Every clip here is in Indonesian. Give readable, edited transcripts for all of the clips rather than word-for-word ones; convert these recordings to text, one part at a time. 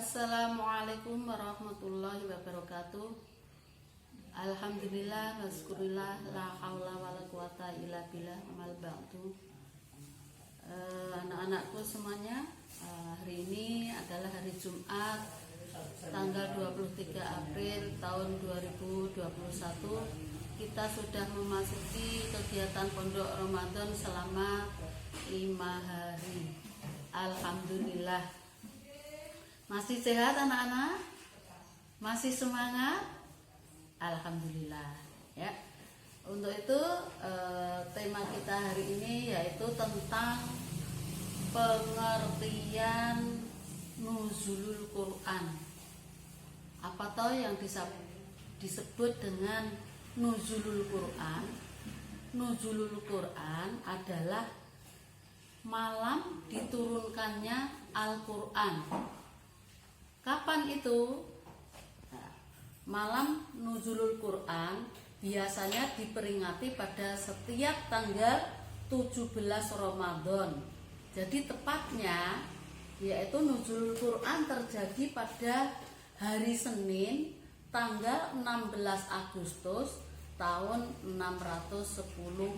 Assalamualaikum warahmatullahi wabarakatuh. Alhamdulillah waskurillah la haula wala quwata illa billah amal ba'du. Anak-anakku semuanya, hari ini adalah hari Jumat tanggal 23 April tahun 2021. Kita sudah memasuki kegiatan pondok Ramadan selama 5 hari. Alhamdulillah. Masih sehat anak-anak? Masih semangat? Alhamdulillah ya. Untuk itu tema kita hari ini yaitu tentang pengertian nuzulul Quran. Apa toh yang disebut dengan nuzulul Quran? Nuzulul Quran adalah malam diturunkannya Al-Quran. Kapan itu? Malam nuzulul Quran biasanya diperingati pada setiap tanggal 17 Ramadan. Jadi tepatnya yaitu nuzulul Quran terjadi pada hari Senin tanggal 16 Agustus tahun 610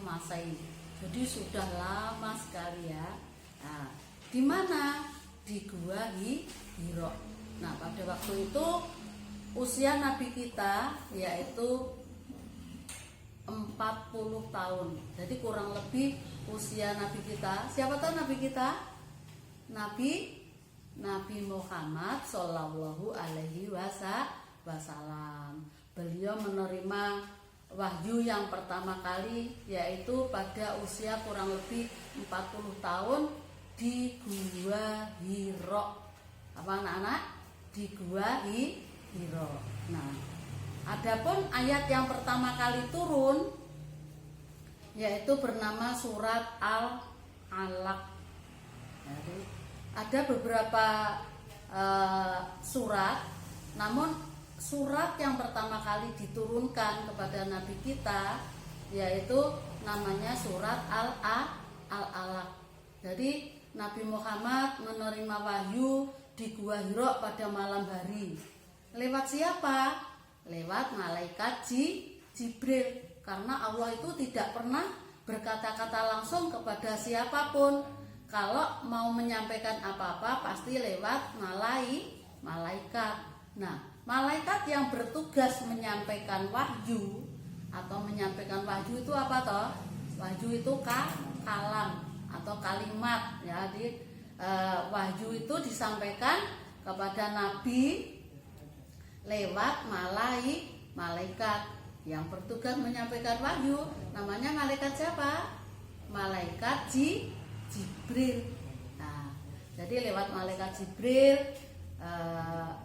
Masehi. Jadi sudah lama sekali ya. Nah, di mana? Di Gua Hiro. Nah, pada waktu itu usia Nabi kita yaitu 40 tahun. Jadi kurang lebih usia Nabi kita. Siapa tahu Nabi kita? Nabi Muhammad Shallallahu Alaihi Wasallam. Beliau menerima wahyu yang pertama kali yaitu pada usia kurang lebih 40 tahun di Gua Hiro. Apa anak-anak? Di Gua Hiro. Nah, adapun ayat yang pertama kali turun yaitu bernama surat Al-Alaq. Jadi ada beberapa surat, namun surat yang pertama kali diturunkan kepada Nabi kita yaitu namanya surat Al-Alaq. Jadi Nabi Muhammad menerima wahyu di Gua Hiro pada malam hari. Lewat siapa? Lewat malaikat Jibril. Karena Allah itu tidak pernah berkata-kata langsung kepada siapapun. Kalau mau menyampaikan apa-apa pasti lewat malaikat. Nah, malaikat yang bertugas menyampaikan wahyu atau menyampaikan wahyu itu apa toh? Wahyu itu kalam atau kalimat ya. Wahyu itu disampaikan kepada Nabi lewat malaikat yang bertugas menyampaikan wahyu. Namanya malaikat siapa? Malaikat Jibril. Nah, jadi lewat malaikat Jibril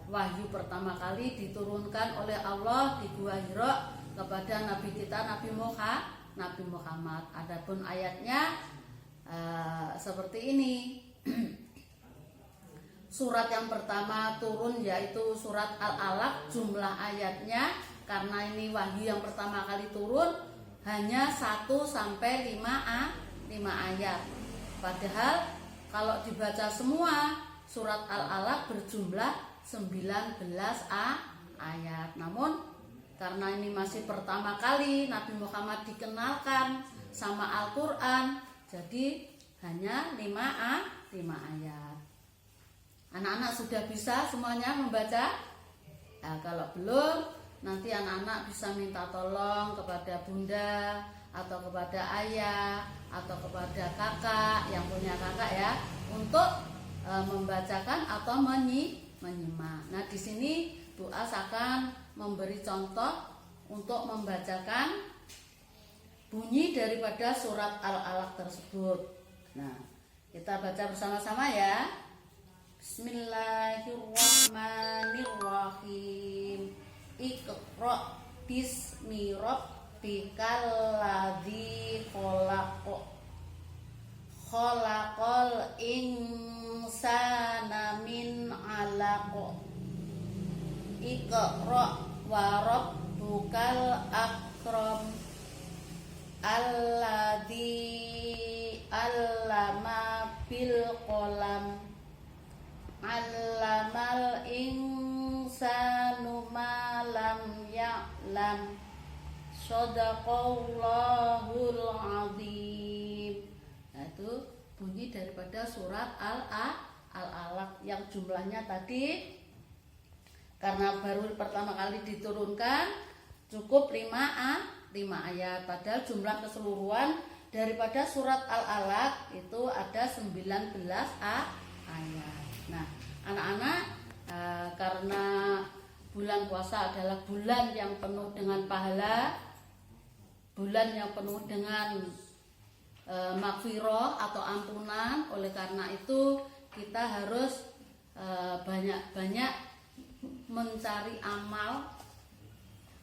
wahyu pertama kali diturunkan oleh Allah di Gua Hiro kepada Nabi kita Nabi Muhammad. Adapun ayatnya seperti ini. Surat yang pertama turun yaitu surat Al-Alaq. Jumlah ayatnya karena ini wahyu yang pertama kali turun hanya 1 sampai 5 ayat. Padahal kalau dibaca semua surat Al-Alaq berjumlah 19 ayat. Namun karena ini masih pertama kali Nabi Muhammad dikenalkan sama Al-Quran, jadi hanya 5 ayat. Anak-anak sudah bisa semuanya membaca? Nah, kalau belum, nanti anak-anak bisa minta tolong kepada bunda atau kepada ayah atau kepada kakak yang punya kakak ya untuk membacakan atau menyimak. Nah, di sini Bu As akan memberi contoh untuk membacakan bunyi daripada surat Al-Alaq tersebut. Nah, kita baca bersama-sama ya. Bismillahirrahmanirrahim. Iqra bismi rabbikal ladzi khalaq. Khalaqal insana min 'alaq. Iqra wa rabbukal akram. Alladzi allama bil qalam. Allama 'allamal insanu ma lam ya'lam. Shadaqallahul azim. Nah, itu bunyi daripada surat Al-Alaq yang jumlahnya tadi karena baru pertama kali diturunkan cukup 5 ayat, padahal jumlah keseluruhan daripada surat Al-Alaq itu ada 19 ayat. Nah, anak-anak, karena bulan puasa adalah bulan yang penuh dengan pahala, bulan yang penuh dengan maghfirah atau ampunan, oleh karena itu kita harus banyak-banyak mencari amal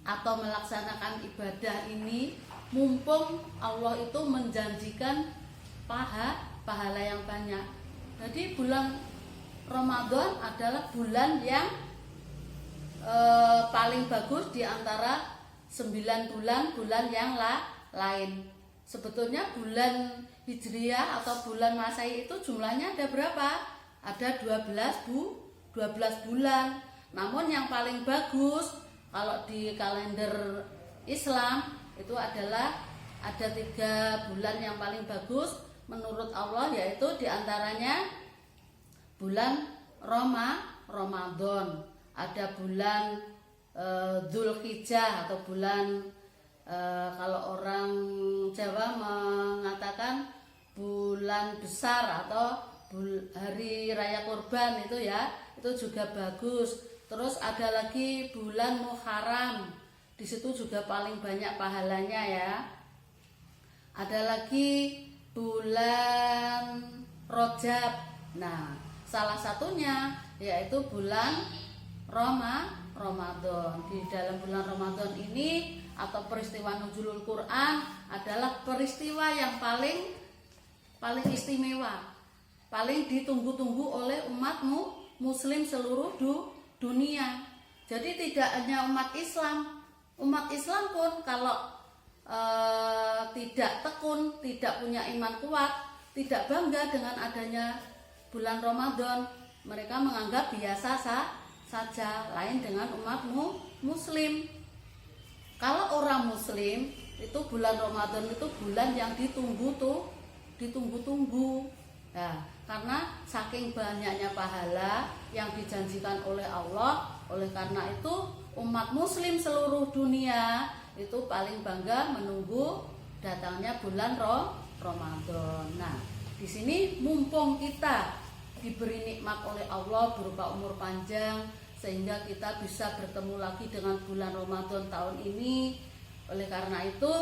atau melaksanakan ibadah ini, mumpung Allah itu menjanjikan pahala yang banyak. Jadi bulan Ramadan adalah bulan yang paling bagus di antara 9 bulan yang lain. Sebetulnya bulan Hijriah atau bulan Masehi itu jumlahnya ada berapa? Ada 12 bulan. Namun yang paling bagus kalau di kalender Islam itu adalah ada 3 bulan yang paling bagus menurut Allah, yaitu diantaranya bulan Ramadan, ada bulan Dzulhijjah atau bulan kalau orang Jawa mengatakan bulan besar atau hari raya kurban itu ya, itu juga bagus. Terus ada lagi bulan Muharram, di situ juga paling banyak pahalanya ya. Ada lagi bulan Rajab. Nah, salah satunya yaitu bulan Ramadan. Di dalam bulan Ramadan ini atau peristiwa nuzulul Quran adalah peristiwa yang paling istimewa, paling ditunggu-tunggu oleh umat muslim seluruh dunia. Jadi tidak hanya umat Islam pun kalau tidak tekun, tidak punya iman kuat, tidak bangga dengan adanya bulan Ramadan, mereka menganggap biasa saja, lain dengan umat muslim. Kalau orang muslim itu bulan Ramadan itu bulan yang ditunggu-tunggu. Nah, karena saking banyaknya pahala yang dijanjikan oleh Allah, oleh karena itu umat muslim seluruh dunia itu paling bangga menunggu datangnya bulan Ramadan. Nah, di sini mumpung kita diberi nikmat oleh Allah berupa umur panjang, sehingga kita bisa bertemu lagi dengan bulan Ramadan tahun ini. Oleh karena itu,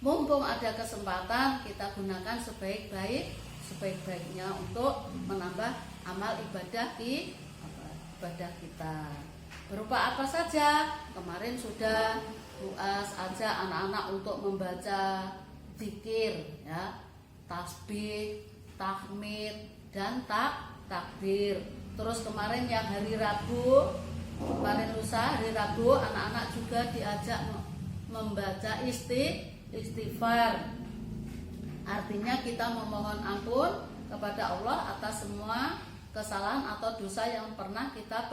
mumpung ada kesempatan, kita gunakan sebaik-baiknya untuk menambah amal ibadah kita. Berupa apa saja? Kemarin sudah Buas ajak anak-anak untuk membaca zikir ya, tasbih, tahmid, dan takbir. Terus kemarin yang hari Rabu, kemarin lusa hari Rabu, anak-anak juga diajak membaca istighfar. Artinya kita memohon ampun kepada Allah atas semua kesalahan atau dosa yang pernah kita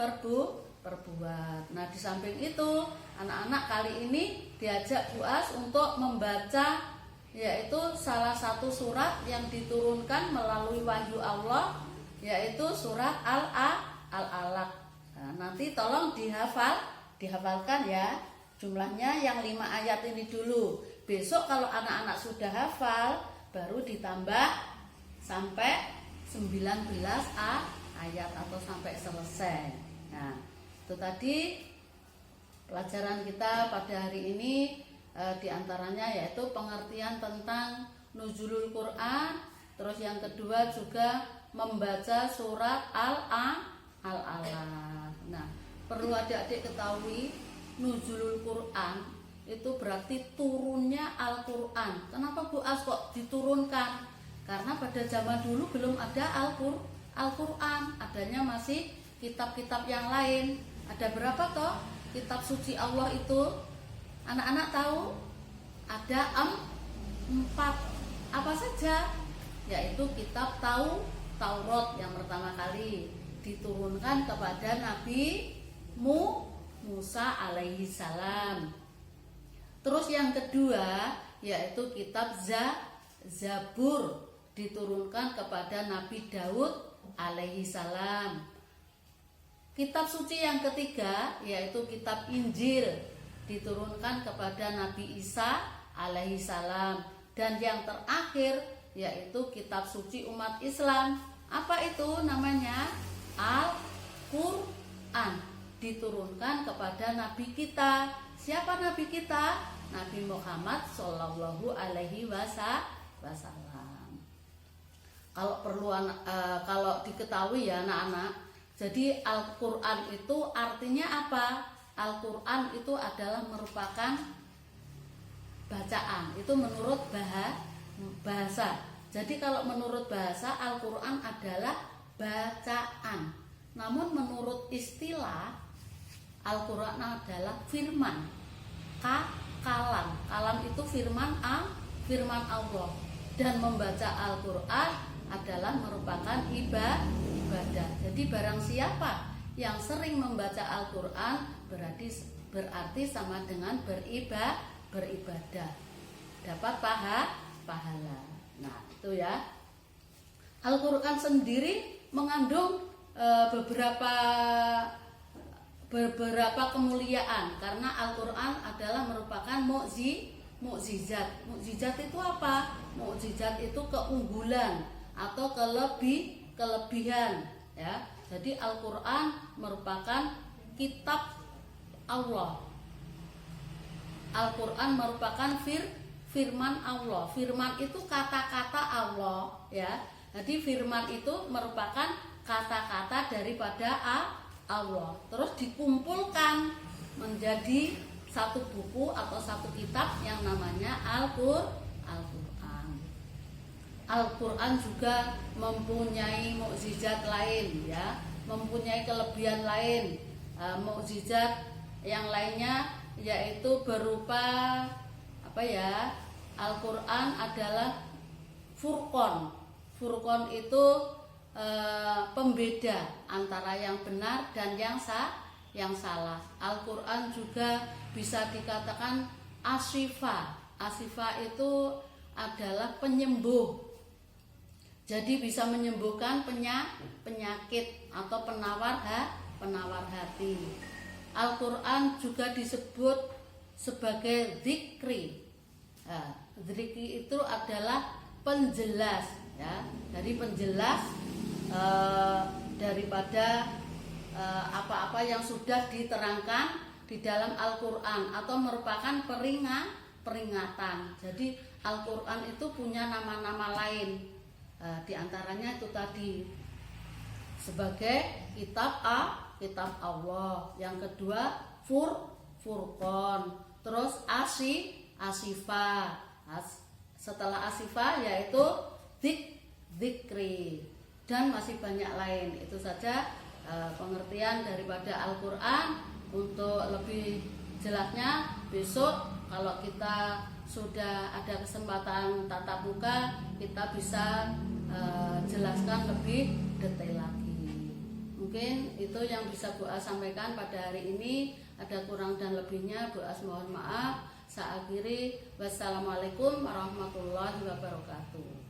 perbuat. Nah, di samping itu, anak-anak kali ini diajak Buas untuk membaca yaitu salah satu surat yang diturunkan melalui wahyu Allah, yaitu surat Al-Alaq. Nah, nanti tolong dihafalkan ya. Jumlahnya yang 5 ayat ini dulu. Besok kalau anak-anak sudah hafal, baru ditambah sampai 19 ayat atau sampai selesai. Nah, itu tadi pelajaran kita pada hari ini, diantaranya yaitu pengertian tentang nuzulul Quran. Terus yang kedua juga membaca surat Al-Alaq. Nah, perlu adik-adik ketahui, nuzulul Quran itu berarti turunnya Al-Quran. Kenapa Buas kok diturunkan? Karena pada zaman dulu belum ada Al-Quran, adanya masih kitab-kitab yang lain. Ada berapa toh kitab suci Allah itu? Anak-anak tahu? Ada 4. Apa saja? Yaitu kitab Taurat yang pertama kali, diturunkan kepada Nabi Musa alaihi salam. Terus yang kedua yaitu kitab Zabur diturunkan kepada Nabi Daud alaihi salam. Kitab suci yang ketiga yaitu kitab Injil diturunkan kepada Nabi Isa alaihi salam. Dan yang terakhir yaitu kitab suci umat Islam. Apa itu namanya? Al-Quran diturunkan kepada Nabi kita. Siapa Nabi kita? Nabi Muhammad Shallallahu Alaihi Wasallam. Kalau diketahui ya anak-anak, jadi Al-Quran itu artinya apa? Al-Quran itu adalah merupakan bacaan. Itu menurut bahasa. Jadi kalau menurut bahasa Al-Quran adalah bacaan. Namun menurut istilah Al-Quran adalah firman. Kalam itu firman Allah. Dan membaca Al-Quran adalah merupakan ibadah. Jadi barang siapa yang sering membaca Al-Quran berarti sama dengan beribadah. Dapat pahala. Nah, itu ya. Al-Quran sendiri mengandung beberapa kemuliaan karena Al-Quran adalah merupakan mukjizat. Mukjizat itu apa? Mukjizat itu keunggulan atau kelebihan ya. Jadi Al-Quran merupakan kitab Allah. Al-Quran merupakan firman Allah. Firman itu kata-kata Allah ya. Jadi firman itu merupakan kata-kata daripada Allah. Terus dikumpulkan menjadi satu buku atau satu kitab yang namanya Al-Quran. Al-Quran juga mempunyai mukjizat lain ya, mempunyai kelebihan lain. Mukjizat yang lainnya yaitu berupa apa ya? Al-Quran adalah Furqan. Furqan itu pembeda antara yang benar dan yang salah. Al-Quran juga bisa dikatakan asyifa. Asyifa itu adalah penyembuh. Jadi bisa menyembuhkan penyakit atau penawar hati. Al-Quran juga disebut sebagai dzikri. Dzikri itu adalah penjelas ya, dari penjelas daripada apa-apa yang sudah diterangkan di dalam Al-Quran atau merupakan peringatan. Jadi Al-Quran itu punya nama-nama lain. Di antaranya itu tadi sebagai kitab Allah. Yang kedua Furqan. Terus Asyifa. Setelah Asyifa yaitu dzikri. Dan masih banyak lain. Itu saja pengertian daripada Al-Quran. Untuk lebih jelasnya besok kalau kita sudah ada kesempatan tatap muka, kita bisa jelaskan lebih detail lagi. Mungkin itu yang bisa Bu As sampaikan pada hari ini. Ada kurang dan lebihnya Bu As mohon maaf. Saya akhiri. Wassalamualaikum warahmatullahi wabarakatuh.